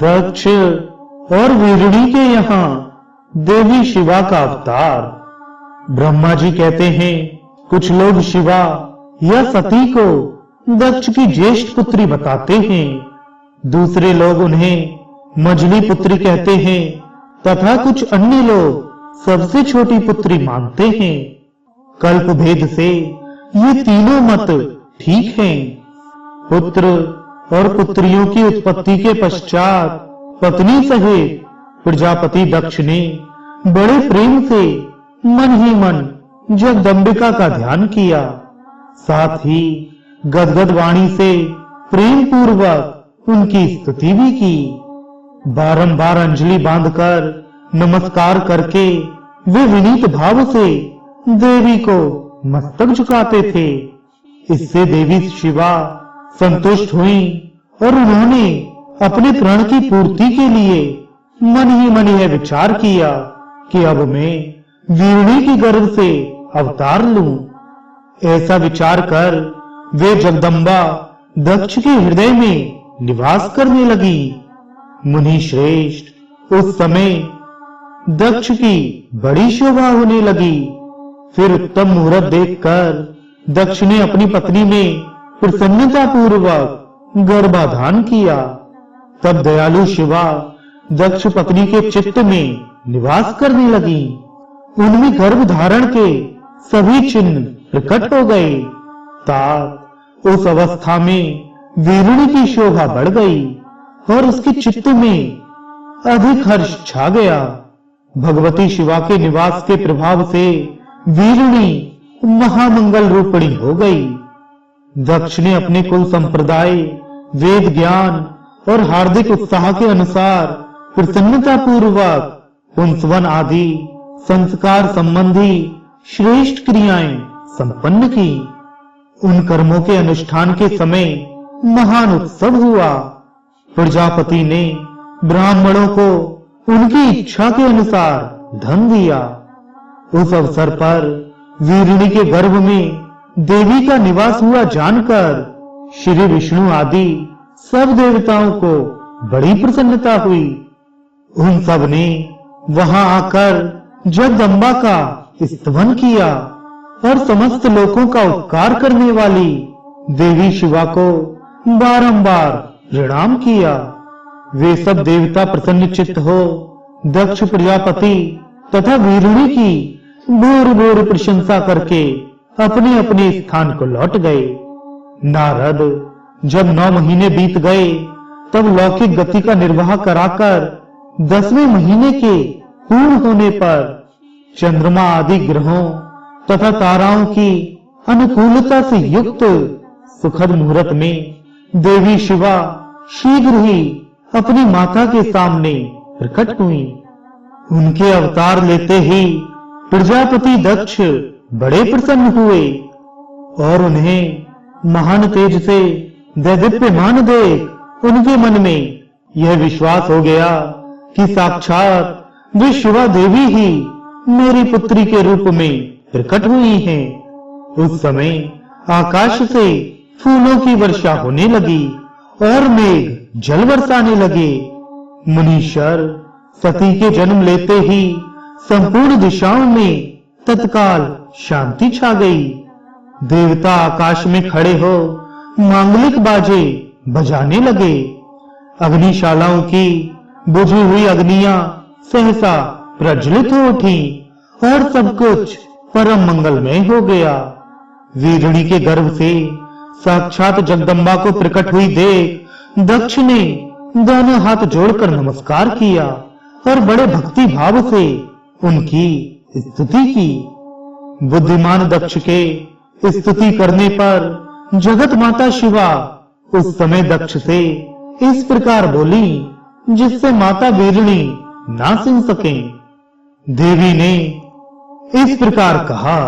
दक्ष और वीरणी के यहाँ देवी शिवा का अवतार। ब्रह्मा जी कहते हैं कुछ लोग शिवा या सती को दक्ष की ज्येष्ठ पुत्री बताते हैं, दूसरे लोग उन्हें मझली पुत्री कहते हैं तथा कुछ अन्य लोग सबसे छोटी पुत्री मानते हैं। कल्प भेद से ये तीनों मत ठीक हैं। पुत्र और पुत्रियों की उत्पत्ति के पश्चात पत्नी सहित प्रजापति दक्ष ने बड़े प्रेम से मन ही मन जगदम्बिका का ध्यान किया, साथ ही गदगद वाणी से प्रेम पूर्वक उनकी स्तुति भी की। बारंबार अंजलि बांधकर नमस्कार करके वे विनीत भाव से देवी को मस्तक झुकाते थे। इससे देवी शिवा संतुष्ट हुई और उन्होंने अपने प्राण की पूर्ति के लिए मन ही मन यह विचार किया कि अब मैं वीरणी की गर्भ से अवतार लूं। ऐसा विचार कर वे जगदम्बा दक्ष के हृदय में निवास करने लगी। मुनि श्रेष्ठ, उस समय दक्ष की बड़ी शोभा होने लगी। फिर उत्तम मुहूर्त देखकर दक्ष ने अपनी पत्नी में प्रसन्नता पूर्वक गर्भाधान किया। तब दयालु शिवा दक्ष पत्नी के चित्त में निवास करने लगी। उनमें गर्भ धारण के सभी चिन्ह प्रकट हो गए। तात उस अवस्था में वीरणी की शोभा बढ़ गई और उसके चित्त में अधिक हर्ष छा गया। भगवती शिवा के निवास के प्रभाव से वीरणी महामंगल रूपिणी हो गई। दक्ष ने अपने कुल संप्रदाय, वेद ज्ञान और हार्दिक उत्साह के अनुसार प्रसन्नता पूर्वक पुंसवन आदि संस्कार संबंधी श्रेष्ठ क्रियाएं संपन्न की। उन कर्मों के अनुष्ठान के समय महान उत्सव हुआ। प्रजापति ने ब्राह्मणों को उनकी इच्छा के अनुसार धन दिया। उस अवसर पर वीरणी के गर्भ में देवी का निवास हुआ जानकर श्री विष्णु आदि सब देवताओं को बड़ी प्रसन्नता हुई। उन सब ने वहां आकर जगदम्बा का स्तवन किया और समस्त लोगों का उपकार करने वाली देवी शिवा को बारंबार प्रणाम किया। वे सब देवता प्रसन्न चित्त हो दक्ष प्रजापति तथा वीरणी की भोर भोर प्रशंसा करके अपने अपने स्थान को लौट गए। नारद जब 9 महीने बीत गए तब लौकिक गति का निर्वाह कराकर 10वें महीने के पूर्ण होने पर चंद्रमा आदि ग्रहों तथा ताराओं की अनुकूलता से युक्त सुखद मुहूर्त में देवी शिवा शीघ्र ही अपनी माता के सामने प्रकट हुई। उनके अवतार लेते ही प्रजापति दक्ष बड़े प्रसन्न हुए और उन्हें महान तेज से दैदीप्यमान देख उनके मन में यह विश्वास हो गया कि साक्षात वे शिवा देवी ही मेरी पुत्री के रूप में प्रकट हुई हैं। उस समय आकाश से फूलों की वर्षा होने लगी और मेघ जल बरसाने लगे। मुनीश्वर सती के जन्म लेते ही संपूर्ण दिशाओं में तत्काल शांति छा गई। देवता आकाश में खड़े हो मांगलिक बाजे बजाने लगे। अग्निशालाओं की बुझी हुई अग्नियां सहसा प्रज्वलित हो उठी और सब कुछ परम मंगलमय हो गया। वीरणी के गर्भ से साक्षात जगदम्बा को प्रकट हुई देख दक्ष ने दोनों हाथ जोड़कर नमस्कार किया और बड़े भक्ति भाव से उनकी स्तुति की। बुद्धिमान दक्ष के स्तुति करने पर जगत माता शिवा उस समय दक्ष से इस प्रकार बोली जिससे माता वीरणी ना सुन सके। देवी ने इस प्रकार कहा,